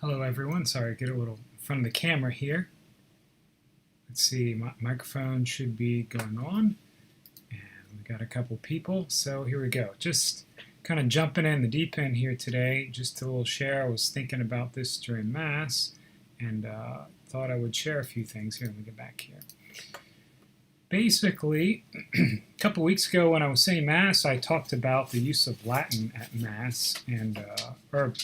Hello everyone, sorry, get a little in front of the camera here. Let's see, my microphone should be going on, and we got a couple people, so here we go. Just kind of jumping in the deep end here today, just a little share. I was thinking about this during Mass, and thought I would share a few things here. Let me get back here. Basically, a couple weeks ago when I was saying Mass, I talked about the use of Latin at Mass, and or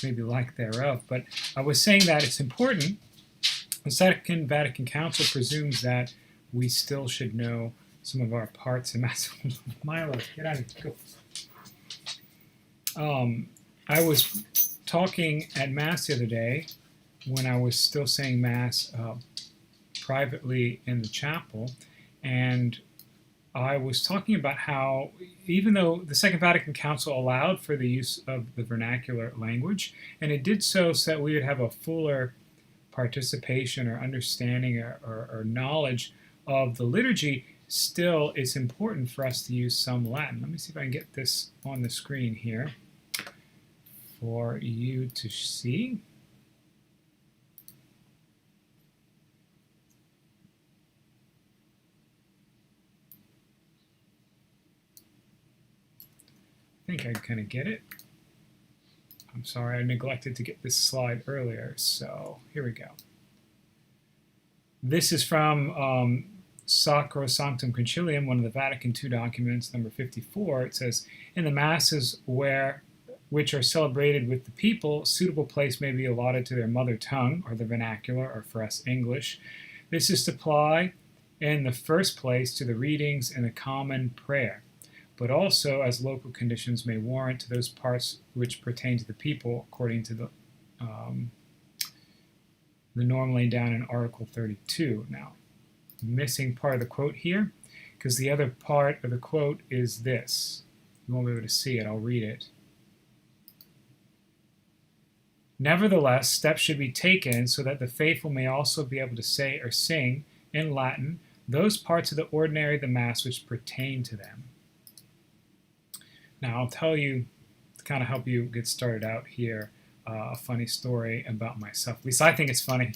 maybe lack thereof, but I was saying that it's important. The Second Vatican Council presumes that we still should know some of our parts in Mass. Milo, get out of here. Go. I was talking at Mass the other day when I was still saying Mass privately in the chapel, and I was talking about how even though the Second Vatican Council allowed for the use of the vernacular language, and it did so that we would have a fuller participation or understanding or knowledge of the liturgy, still it's important for us to use some Latin. Let me see if I can get this on the screen here for you to see. I think I kind of get it. I'm sorry, I neglected to get this slide earlier, so here we go. This is from Sacro Sanctum Concilium, one of the Vatican II documents, number 54. It says, in the masses which are celebrated with the people, suitable place may be allotted to their mother tongue, or the vernacular, or for us English. This is to apply in the first place to the readings in the common prayer, but also as local conditions may warrant to those parts which pertain to the people, according to the norm laid down in Article 32. Now, missing part of the quote here, because the other part of the quote is this. You won't be able to see it, I'll read it. Nevertheless, steps should be taken so that the faithful may also be able to say or sing in Latin those parts of the ordinary of the Mass which pertain to them. Now, I'll tell you, to kind of help you get started out here, a funny story about myself. At least I think it's funny.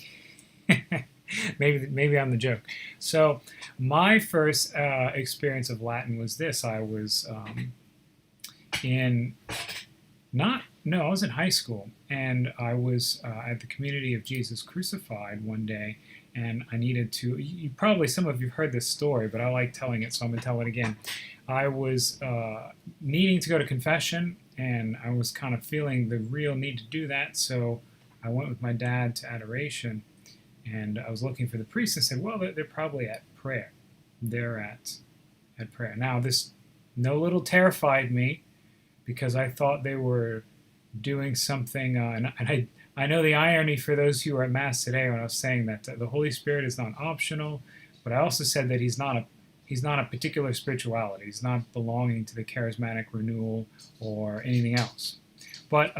maybe I'm the joke. So, my first experience of Latin was this. I was I was in high school, and I was at the Community of Jesus Crucified one day, and I needed to, some of you have heard this story, but I like telling it, so I'm going to tell it again. I was needing to go to confession, and I was kind of feeling the real need to do that, so I went with my dad to adoration, and I was looking for the priest and said, well, they're probably at prayer. They're at prayer. Now, this no little terrified me, because I thought they were doing something, and I know the irony for those who are at Mass today when I was saying that the Holy Spirit is not optional, but I also said that He's not a particular spirituality. He's not belonging to the charismatic renewal or anything else. But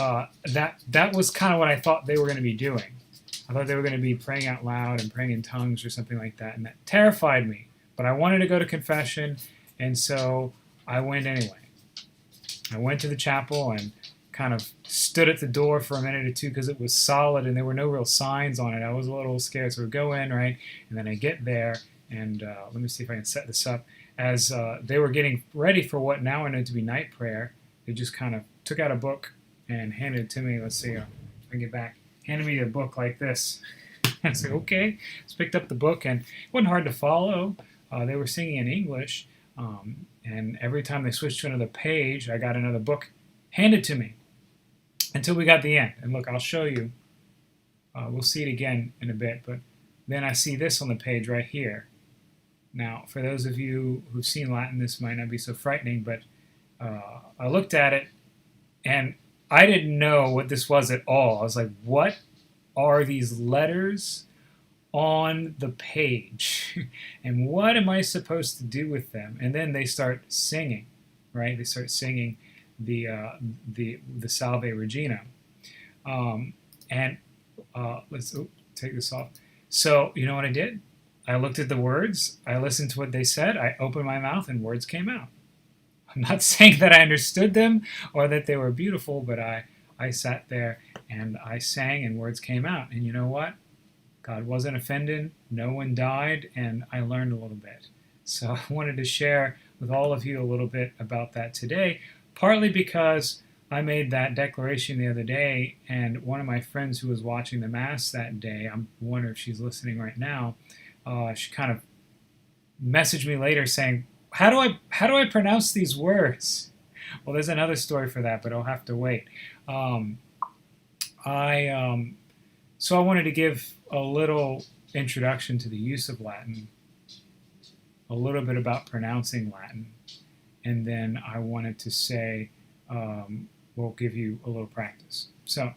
that was kind of what I thought they were going to be doing. I thought they were going to be praying out loud and praying in tongues or something like that, and that terrified me. But I wanted to go to confession, and so I went anyway. I went to the chapel and kind of stood at the door for a minute or two because it was solid and there were no real signs on it. I was a little scared, so we go in, right? And then I get there, and let me see if I can set this up. As they were getting ready for what now I know to be night prayer, they just kind of took out a book and handed it to me. Let's see if I can get back. Handed me a book like this. I said, okay. Just picked up the book, and it wasn't hard to follow. They were singing in English, and every time they switched to another page, I got another book handed to me until we got the end. And look, I'll show you. We'll see it again in a bit, but then I see this on the page right here. Now, for those of you who've seen Latin, this might not be so frightening, but I looked at it, and I didn't know what this was at all. I was like, what are these letters on the page? And what am I supposed to do with them? And then they start singing, right? They start singing the Salve Regina. Let's take this off. So, you know what I did? I looked at the words, I listened to what they said, I opened my mouth, and words came out. I'm not saying that I understood them or that they were beautiful, but I sat there And I sang and words came out. And you know what? God wasn't offended, no one died, and I learned a little bit. So I wanted to share with all of you a little bit about that today, partly because I made that declaration the other day, and one of my friends who was watching the Mass that day, I'm wondering if she's listening right now, she kind of messaged me later saying, how do I pronounce these words? Well, there's another story for that, but I'll have to wait. So I wanted to give a little introduction to the use of Latin, a little bit about pronouncing Latin, and then I wanted to say, we'll give you a little practice. So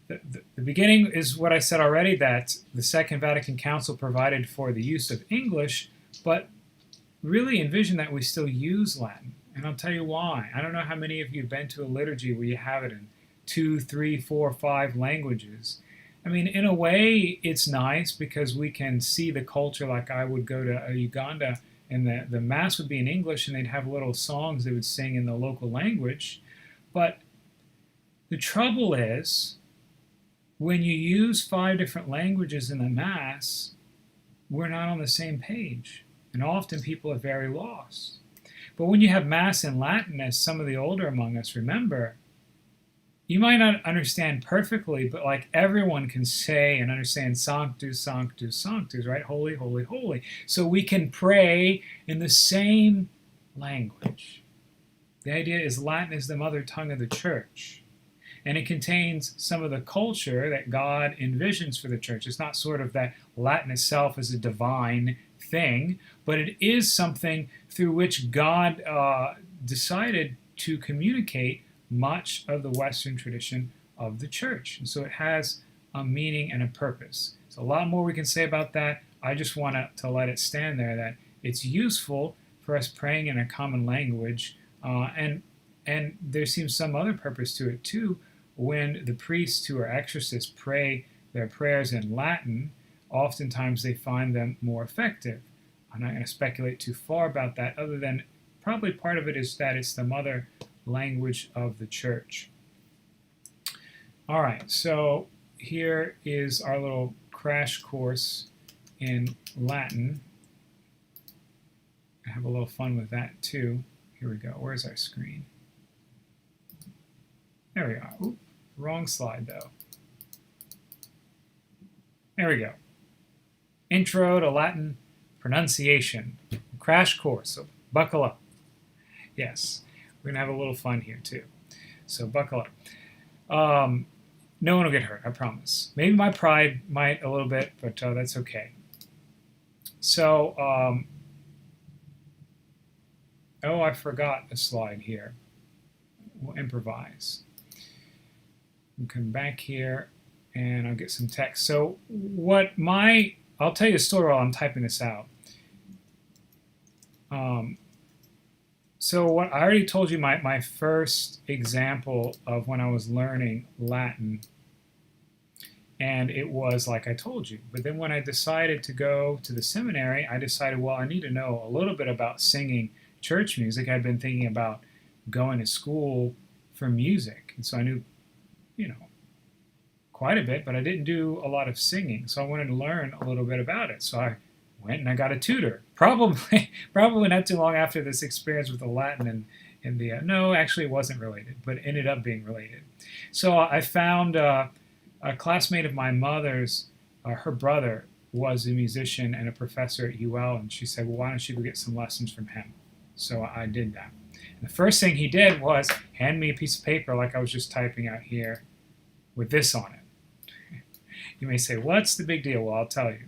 the beginning is what I said already, that the Second Vatican Council provided for the use of English, but really envision that we still use Latin. And I'll tell you why. I don't know how many of you have been to a liturgy where you have it in 2, 3, 4, 5 languages. I mean, in a way, it's nice because we can see the culture. Like I would go to Uganda, and the Mass would be in English, and they'd have little songs they would sing in the local language. But the trouble is, when you use 5 different languages in the Mass, we're not on the same page. And often people are very lost. But when you have Mass in Latin, as some of the older among us remember, you might not understand perfectly, but like everyone can say and understand Sanctus, Sanctus, Sanctus, right? Holy, holy, holy. So we can pray in the same language. The idea is Latin is the mother tongue of the Church. And it contains some of the culture that God envisions for the Church. It's not sort of that Latin itself is a divine thing, but it is something through which God decided to communicate much of the Western tradition of the Church. And so it has a meaning and a purpose. So a lot more we can say about that. I just want to let it stand there that it's useful for us praying in a common language, and there seems some other purpose to it too. When the priests who are exorcists pray their prayers in Latin, oftentimes they find them more effective. I'm not going to speculate too far about that, other than probably part of it is that it's the mother language of the Church. All right, so here is our little crash course in Latin. I have a little fun with that too. Here we go. Where's our screen? There we are. Oop, wrong slide though. There we go. Intro to Latin pronunciation. Crash course, so buckle up. Yes, we're going to have a little fun here too. So buckle up. No one will get hurt, I promise. Maybe my pride might a little bit, but that's okay. So, oh, I forgot a slide here. We'll improvise. We'll come back here and I'll get some text. So I'll tell you a story while I'm typing this out. So what I already told you, my first example of when I was learning Latin, and it was like I told you. But then when I decided to go to the seminary, I decided, well, I need to know a little bit about singing church music. I'd been thinking about going to school for music, and so I knew, quite a bit, but I didn't do a lot of singing. So I wanted to learn a little bit about it. So I went and I got a tutor. Probably not too long after this experience with the Latin and the no, actually it wasn't related, but it ended up being related. So I found a classmate of my mother's. Her brother was a musician and a professor at UL, and she said, well, why don't you go get some lessons from him? So I did that. And the first thing he did was hand me a piece of paper like I was just typing out here with this on it. You may say, what's the big deal? Well, I'll tell you.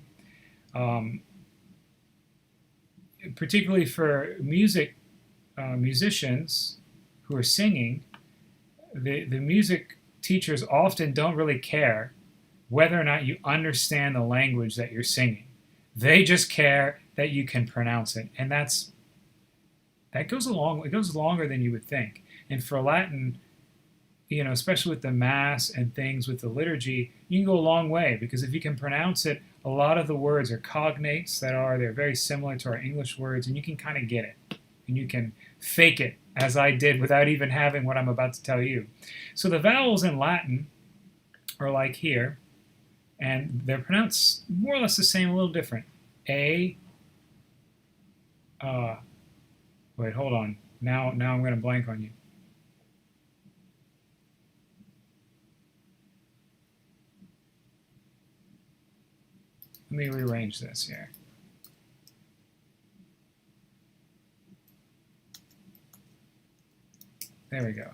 Particularly for musicians who are singing, the music teachers often don't really care whether or not you understand the language that you're singing. They just care that you can pronounce it, and that goes along. It goes longer than you would think. And for Latin, especially with the Mass and things with the liturgy, you can go a long way, because if you can pronounce it, a lot of the words are cognates they're very similar to our English words, and you can kind of get it. And you can fake it, as I did, without even having what I'm about to tell you. So the vowels in Latin are like here, and they're pronounced more or less the same, a little different. A, wait, hold on. Now I'm going to blank on you. Let me rearrange this here. There we go.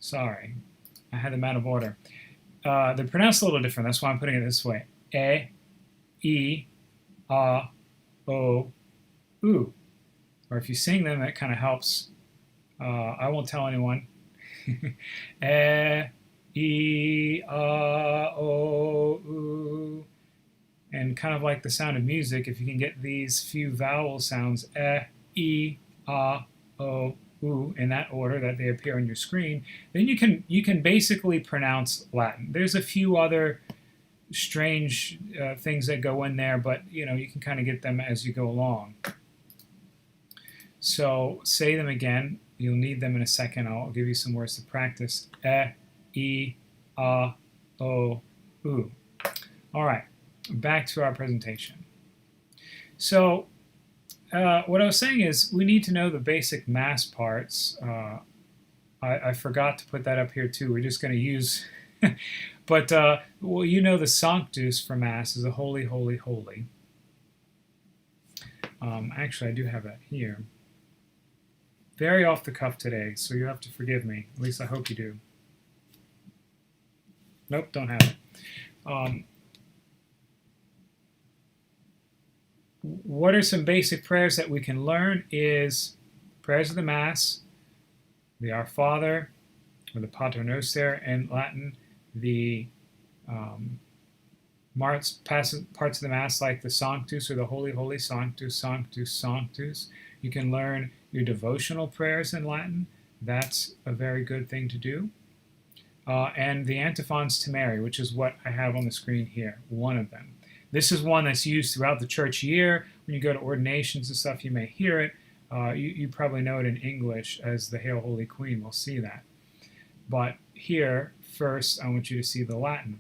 Sorry, I had them out of order. They're pronounced a little different. That's why I'm putting it this way. E, A, O, U. Or if you sing them, it kind of helps. I won't tell anyone. E, A, O, U. And kind of like the sound of music, if you can get these few vowel sounds, E, A, O, U, in that order that they appear on your screen, then you can basically pronounce Latin. There's a few other strange things that go in there, but you can kind of get them as you go along. So say them again. You'll need them in a second. I'll give you some words to practice. E, A, O, U. All right, back to our presentation. So what I was saying is we need to know the basic Mass parts. I forgot to put that up here too. We're just going to use, but well, the Sanctus for Mass is a holy, holy, holy. Actually, I do have that here. Very off the cuff today, so you have to forgive me. At least I hope you do. Nope, don't have it. What are some basic prayers that we can learn is prayers of the Mass, the Our Father, or the Pater Noster in Latin, the parts of the Mass like the Sanctus or the Holy, Holy, Sanctus, Sanctus, Sanctus. You can learn your devotional prayers in Latin. That's a very good thing to do. And the antiphons to Mary, which is what I have on the screen here, one of them. This is one that's used throughout the church year. When you go to ordinations and stuff, you may hear it. You probably know it in English as the Hail Holy Queen. We'll see that. But here, first, I want you to see the Latin.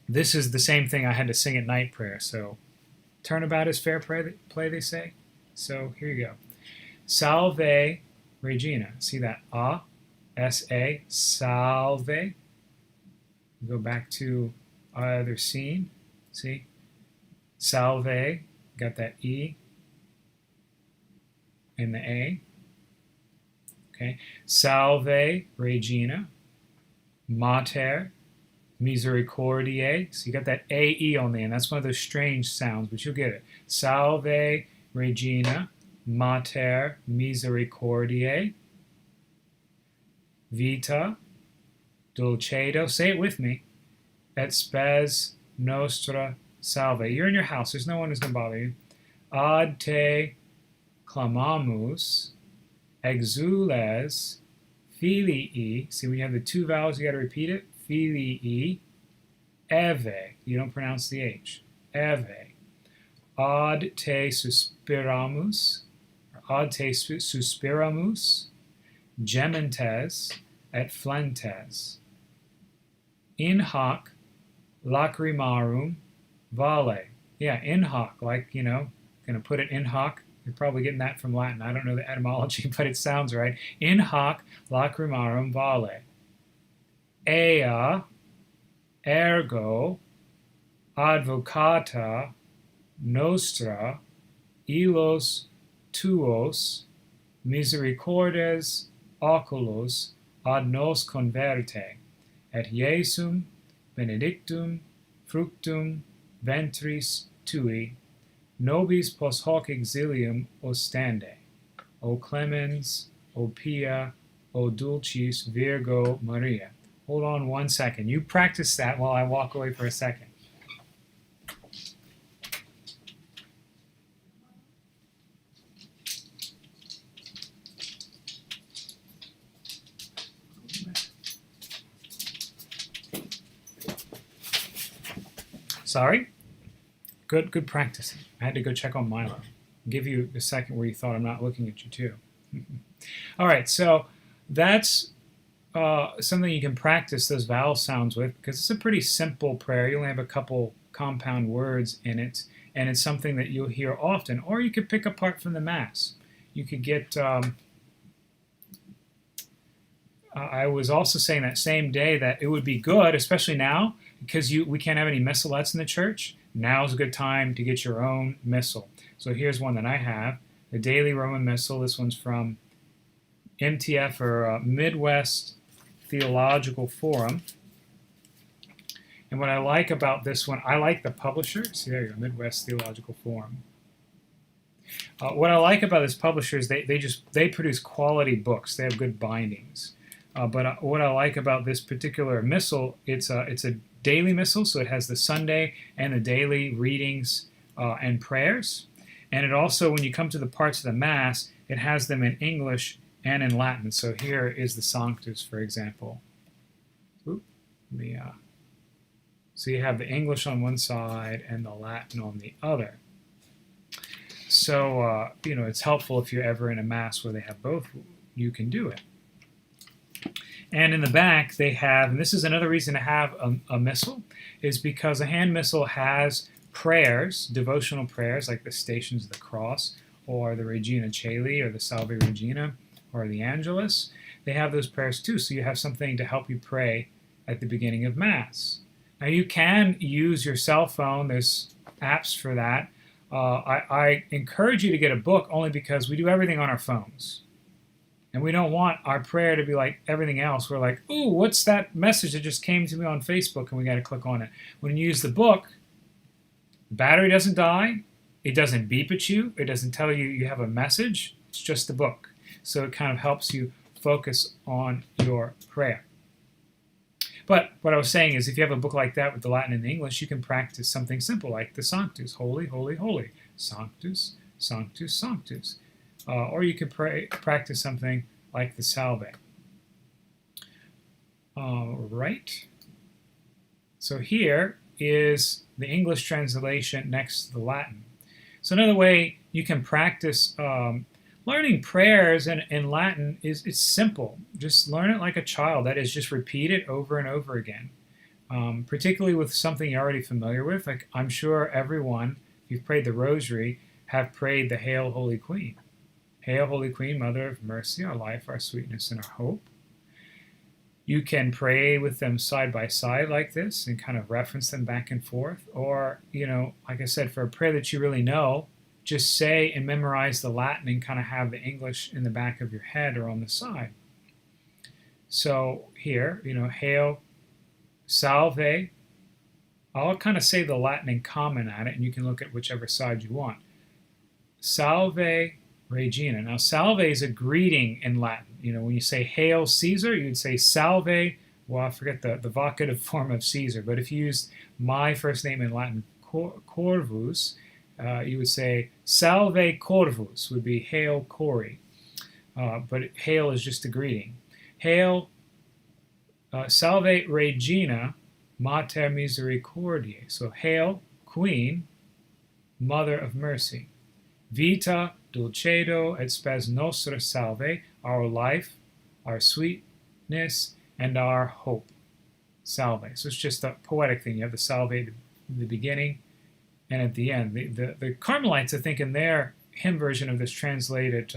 This is the same thing I had to sing at night prayer. So, turnabout is fair play, they say. So, here you go. Salve Regina. See that? A, S-A, salve. Go back to either scene. See? Salve. Got that E and the A. Okay. Salve Regina. Mater Misericordiae. So you got that A-E on the end. That's one of those strange sounds, but you'll get it. Salve Regina. Mater Misericordiae. Vita Dulcedo. Say it with me. Et spes nostra salve. You're in your house. There's no one who's going to bother you. Ad te clamamus, exules filii. See, when you have the two vowels, you got to repeat it. Filii, eve. You don't pronounce the H. Eve. Ad te suspiramus, ad te suspiramus, gementes et flentes. In hoc lacrimarum vale. Yeah, in hoc, like, going to put it in hoc. You're probably getting that from Latin. I don't know the etymology, but it sounds right. In hoc lacrimarum vale. Ea ergo advocata nostra illos tuos misericordes oculos ad nos converte, et Iesum benedictum fructum ventris tui, nobis post hoc exilium ostende, O clemens, O pia, O dulcis Virgo Maria. Hold on one second. You practice that while I walk away for a second. Sorry? Good practicing. I had to go check on Milo. I'll give you a second where you thought I'm not looking at you too. All right, so that's something you can practice those vowel sounds with because it's a pretty simple prayer. You only have a couple compound words in it, and it's something that you'll hear often. Or you could pick apart from the Mass. You could get. I was also saying that same day that it would be good, especially now, because we can't have any missalettes in the church. Now's a good time to get your own missal. So here's one that I have, the Daily Roman Missal. This one's from MTF, or Midwest Theological Forum. And what I like about this one, I like the publisher. See, there you go, Midwest Theological Forum. What I like about this publisher is they produce quality books. They have good bindings. But what I like about this particular missal, it's a daily missal, so it has the Sunday and the daily readings and prayers. And it also, when you come to the parts of the Mass, it has them in English and in Latin. So here is the Sanctus, for example. So you have the English on one side and the Latin on the other. So, it's helpful if you're ever in a Mass where they have both, you can do it. And in the back, they have, and this is another reason to have a missal, is because a hand missal has prayers, devotional prayers, like the Stations of the Cross, or the Regina Caeli, or the Salve Regina, or the Angelus. They have those prayers too, so you have something to help you pray at the beginning of Mass. Now you can use your cell phone, there's apps for that. I encourage you to get a book only because we do everything on our phones. And we don't want our prayer to be like everything else. We're like, ooh, what's that message that just came to me on Facebook? And we got to click on it. When you use the book, the battery doesn't die. It doesn't beep at you. It doesn't tell you you have a message. It's just the book. So it kind of helps you focus on your prayer. But what I was saying is if you have a book like that with the Latin and the English, you can practice something simple like the Sanctus, holy, holy, holy. Sanctus, Sanctus, Sanctus. Or you could practice something like the Salve. Right. So here is the English translation next to the Latin. So another way you can practice learning prayers in Latin is it's simple. Just learn it like a child. That is, just repeat it over and over again. Particularly with something you're already familiar with. Like I'm sure everyone, if you've prayed the Rosary, have prayed the Hail, Holy Queen. Hail, Holy Queen, Mother of Mercy, our life, our sweetness, and our hope. You can pray with them side by side like this and kind of reference them back and forth. Or, like I said, for a prayer that you really know, just say and memorize the Latin and kind of have the English in the back of your head or on the side. So here, Hail, Salve. I'll kind of say the Latin in common at it, and you can look at whichever side you want. Salve Regina. Now, salve is a greeting in Latin. When you say Hail Caesar, you'd say salve. Well, I forget the vocative form of Caesar, but if you used my first name in Latin, Corvus, you would say salve Corvus, would be Hail Cori. But hail is just a greeting. Hail, Salve Regina, Mater Misericordiae. So, Hail, Queen, Mother of Mercy. Vita dulcedo et spes nostra salve, our life, our sweetness, and our hope. Salve. So it's just a poetic thing. You have the salve at the beginning and at the end. The Carmelites, I think, in their hymn version of this translated,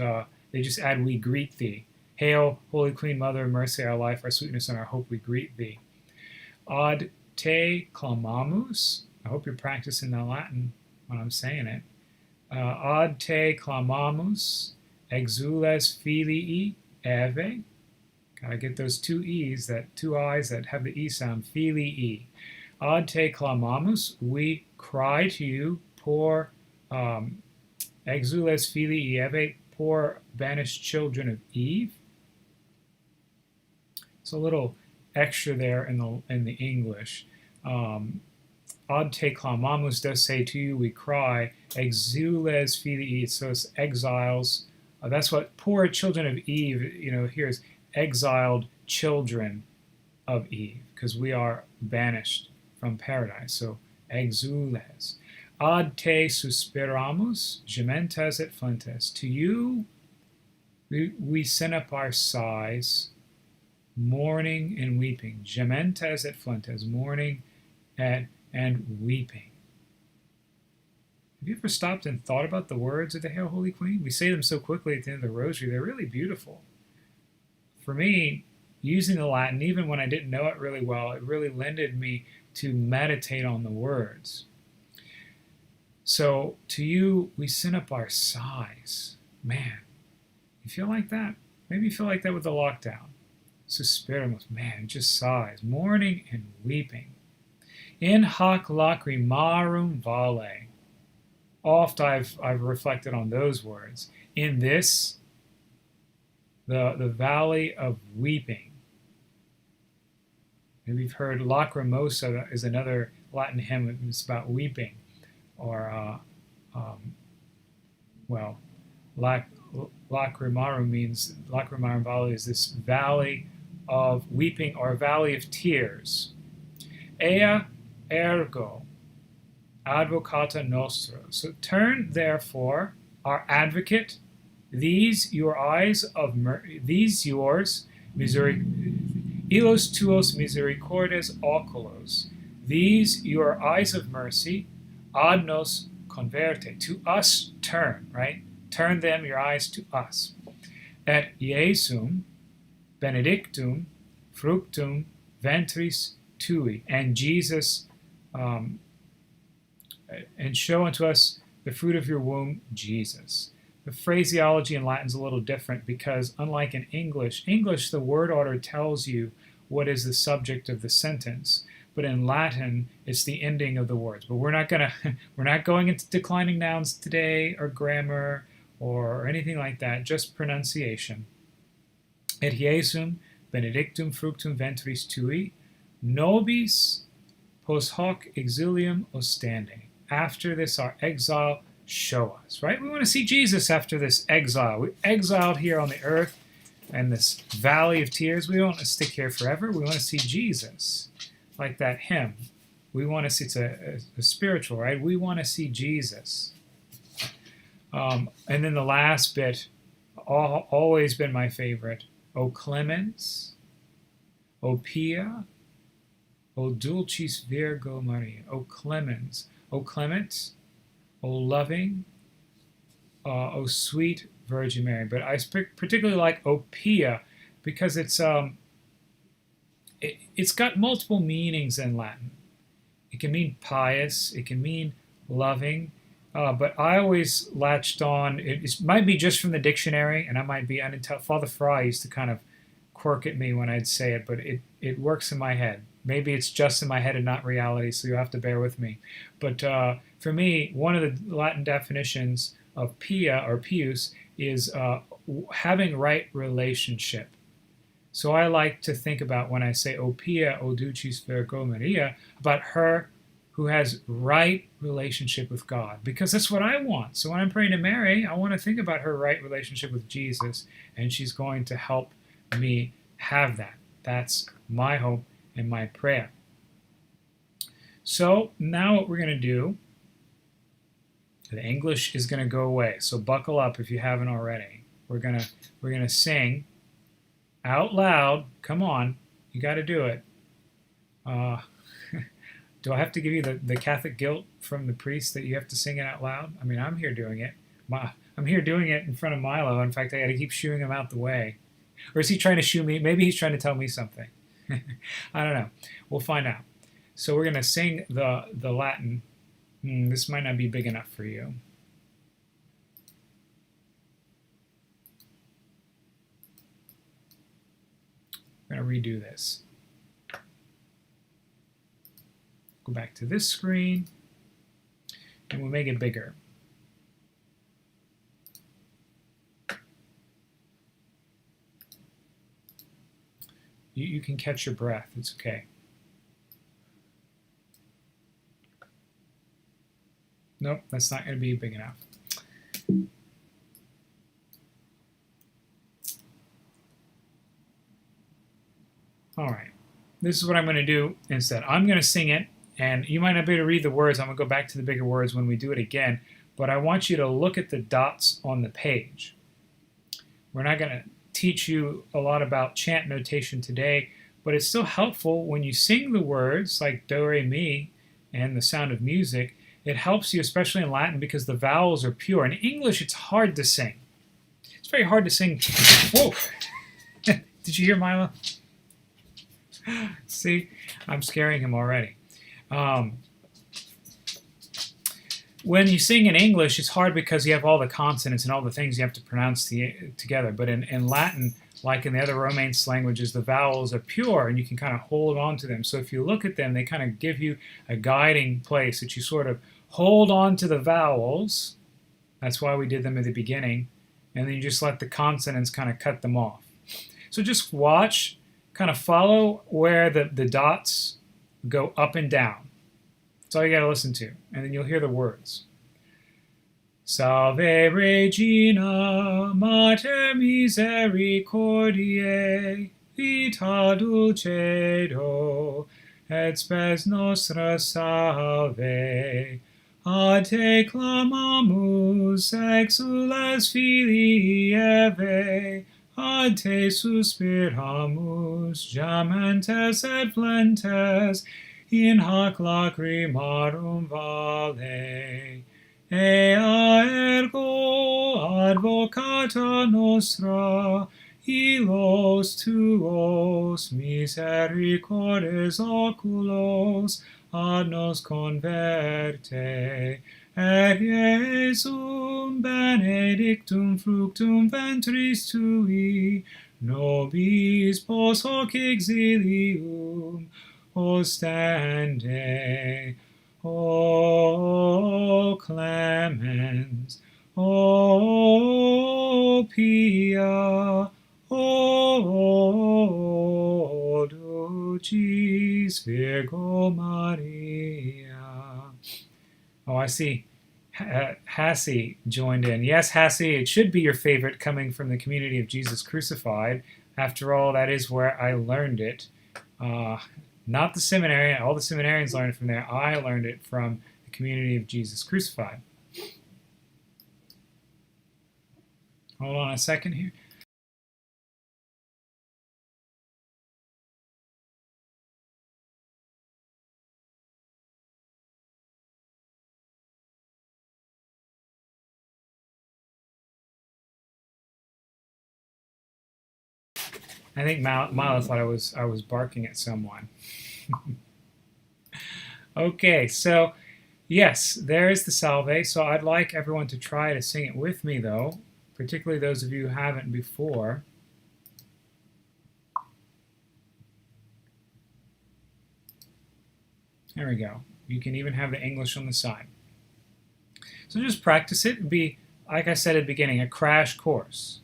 they just add, we greet thee. Hail, Holy Queen, Mother of Mercy, our life, our sweetness, and our hope, we greet thee. Ad te clamamus. I hope you're practicing the Latin when I'm saying it. Ad te clamamus, exules filii Eve. Gotta get those two E's, two I's that have the E sound, filii. Ad te clamamus, we cry to you, poor exules filii Eve, poor banished children of Eve. It's a little extra there in the English. Ad te clamamus does say to you we cry, exules filii, so it's exiles. That's what poor children of Eve, here is exiled children of Eve, because we are banished from paradise. So exules. Ad te suspiramus, gementes et flentes. To you We send up our sighs, mourning and weeping. Gementes et flentes, mourning and weeping. Have you ever stopped and thought about the words of the Hail Holy Queen? We say them so quickly at the end of the Rosary. They're really beautiful. For me, using the Latin, even when I didn't know it really well, it really lended me to meditate on the words. So to you, we send up our sighs. Man, you feel like that? Maybe you feel like that with the lockdown. Suspiramos, man, just sighs, mourning and weeping. In hoc lacrimarum vale. Oft I've reflected on those words. In this, the valley of weeping. Maybe you've heard Lacrimosa is another Latin hymn. It's about weeping. Or, well, Lacrimarum means, Lacrimarum Valley is this valley of weeping or valley of tears. Ea ergo advocata nostra. So turn, therefore, our advocate, these your eyes of these yours, illos tuos misericordes oculos, these your eyes of mercy, ad nos converte, to us turn, right? Turn them, your eyes, to us. Et Iesum benedictum fructum ventris tui, and Jesus, and show unto us the fruit of your womb, Jesus. The phraseology in Latin is a little different because, unlike in English, the word order tells you what is the subject of the sentence, but in Latin, it's the ending of the words. But we're not going into declining nouns today, or grammar, or anything like that. Just pronunciation. Et Iesum benedictum fructum ventris tui, nobis post hoc exilium ostende. After this, our exile, show us, right? We want to see Jesus after this exile. We're exiled here on the earth and this valley of tears. We don't want to stick here forever. We want to see Jesus, like that hymn. We want to see, it's a spiritual, right? We want to see Jesus. And then the last bit, always been my favorite. O clemens, O pia, O dulcis Virgo Maria. O clemens, O clement, O loving, O sweet Virgin Mary. But I particularly like O pia because it's got multiple meanings in Latin. It can mean pious, it can mean loving, but I always latched on, it might be just from the dictionary, and I might be unintelligent. Father Fry used to kind of quirk at me when I'd say it, but it works in my head. Maybe it's just in my head and not reality, so you'll have to bear with me. But for me, one of the Latin definitions of pia or pius is having right relationship. So I like to think about when I say O pia, O dulcis Virgo Maria, about her who has right relationship with God, because that's what I want. So when I'm praying to Mary, I want to think about her right relationship with Jesus, and she's going to help me have that. That's my hope and my prayer. So now what we're going to do, the English is going to go away. So buckle up if you haven't already. We're going to sing out loud. Come on, you got to do it. Do I have to give you the Catholic guilt from the priest that you have to sing it out loud? I mean, I'm here doing it. I'm here doing it in front of Milo. In fact, I got to keep shooing him out the way. Or is he trying to shoo me? Maybe he's trying to tell me something. I don't know. We'll find out. So we're going to sing the Latin. This might not be big enough for you. I'm going to redo this. Go back to this screen, and we'll make it bigger. You can catch your breath. It's okay. Nope, that's not going to be big enough. All right. This is what I'm going to do instead. I'm going to sing it, and you might not be able to read the words. I'm going to go back to the bigger words when we do it again, but I want you to look at the dots on the page. We're not going to teach you a lot about chant notation today, but it's still helpful when you sing the words like do, re, mi, and the Sound of Music. It helps you, especially in Latin, because the vowels are pure. In English, it's hard to sing. It's very hard to sing. Whoa! Did you hear Milo? See, I'm scaring him already. When you sing in English, it's hard because you have all the consonants and all the things you have to pronounce together. But in Latin, like in the other Romance languages, the vowels are pure and you can kind of hold on to them. So if you look at them, they kind of give you a guiding place that you sort of hold on to the vowels. That's why we did them at the beginning. And then you just let the consonants kind of cut them off. So just watch, kind of follow where the dots go up and down. That's all you got to listen to. And then you'll hear the words. Salve Regina, Mater Misericordiae, Vita Dulcedo, et spes nostra salve. A te clamamus, exules Filii Eve, ad te suspiramus, gementes et flentes, in hac lacrimarum vale. Ea ergo advocata nostra, illos tuos misericordes oculos ad nos converte, et Iesum benedictum fructum ventris tui, nobis pos hoc exilium ostende. O clemens, O pia, O dulcis Virgo Maria. Oh, I see Hassie joined in. Yes, Hassie, it should be your favorite coming from the community of Jesus Crucified. After all, that is where I learned it. Not the seminary. All the seminarians learned it from there. I learned it from the community of Jesus Crucified. Hold on a second here. I think Milo thought I was barking at someone. Okay, so yes, there is the Salve. So I'd like everyone to try to sing it with me, though, particularly those of you who haven't before. There we go. You can even have the English on the side. So just practice it. It'd be, like I said at the beginning, a crash course.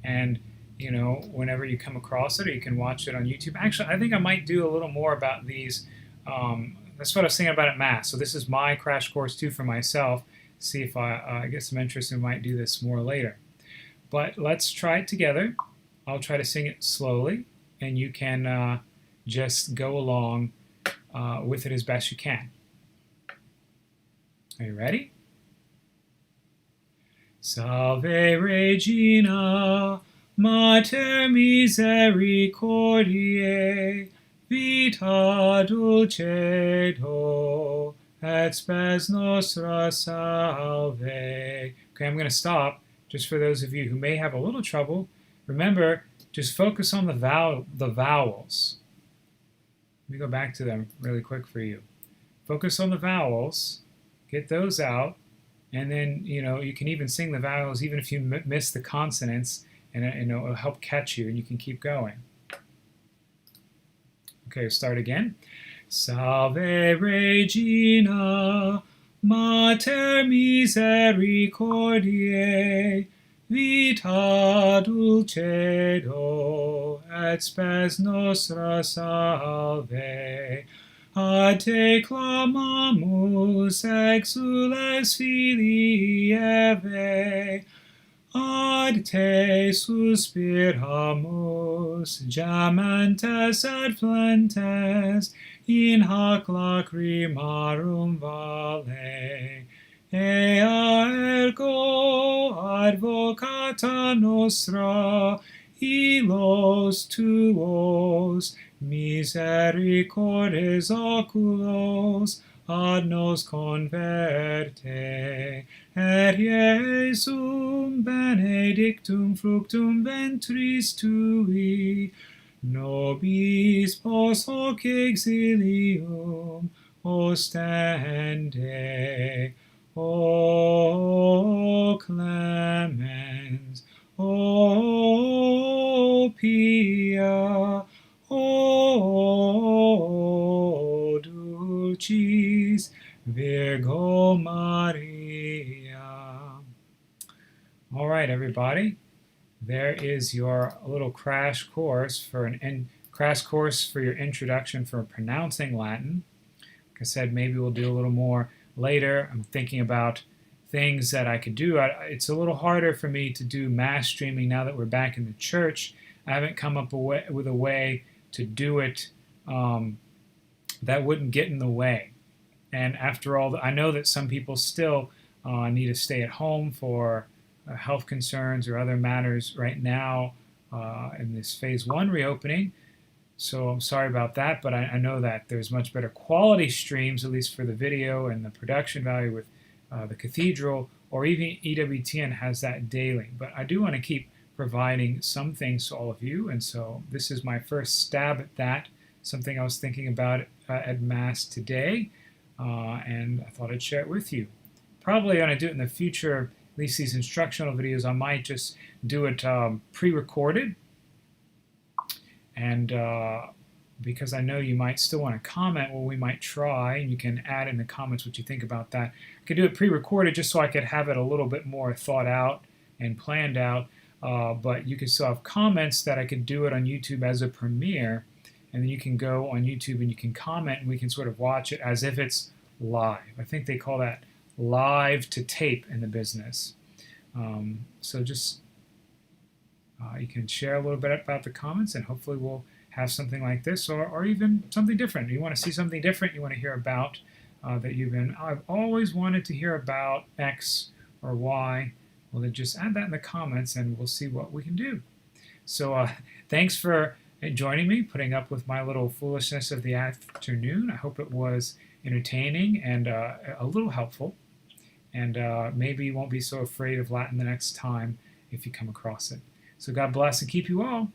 And you know, whenever you come across it, or you can watch it on YouTube. Actually, I think I might do a little more about these. That's what I was thinking about at Mass. So this is my crash course too for myself. See if I get some interest and might do this more later. But let's try it together. I'll try to sing it slowly, and you can just go along with it as best you can. Are you ready? Salve Regina, Mater Misericordiae, Vita Dulcedo, et spes nostra salve. Okay, I'm going to stop just for those of you who may have a little trouble. Remember, just focus on the vowels. Let me go back to them really quick for you. Focus on the vowels, get those out, and then you can even sing the vowels even if you miss the consonants. And it'll help catch you, and you can keep going. Okay, start again. Salve Regina, Mater Misericordiae, Vita Dulcedo, et spes nostra salve. A te clamamus, exules Filii Eve, ad te suspiramus, gementes et flentes, in hac lacrimarum vale. ea ergo advocata nostra, ilos tuos, misericordes oculos, ad nos converte, et Iesum benedictum fructum ventris tui, nobis pos hoc exilium ostende, O clemens, O pia, O dulcis Virgo Maria. All right, everybody. There is your little crash course for your introduction for pronouncing Latin. Like I said, maybe we'll do a little more later. I'm thinking about things that I could do. It's a little harder for me to do mass streaming now that we're back in the church. I haven't come up with a way to do it that wouldn't get in the way. And after all, I know that some people still need to stay at home for health concerns or other matters right now in this phase 1 reopening. So I'm sorry about that, but I know that there's much better quality streams, at least for the video and the production value with the Cathedral, or even EWTN has that daily. But I do want to keep providing some things to all of you, and so this is my first stab at that, something I was thinking about at Mass today, and I thought I'd share it with you. Probably going to do it in the future, at least these instructional videos. I might just do it pre-recorded, and because I know you might still want to comment, well, we might try, and you can add in the comments what you think about that. I could do it pre-recorded just so I could have it a little bit more thought out and planned out, but you can still have comments that I could do it on YouTube as a premiere, and then you can go on YouTube and you can comment, and we can sort of watch it as if it's live. I think they call that live to tape in the business. So just you can share a little bit about the comments, and hopefully we'll have something like this, or even something different. You want to see something different, you want to hear about I've always wanted to hear about X or Y. Well, then just add that in the comments and we'll see what we can do. So thanks for joining me, putting up with my little foolishness of the afternoon. I hope it was entertaining and a little helpful. And maybe you won't be so afraid of Latin the next time if you come across it. So God bless and keep you all.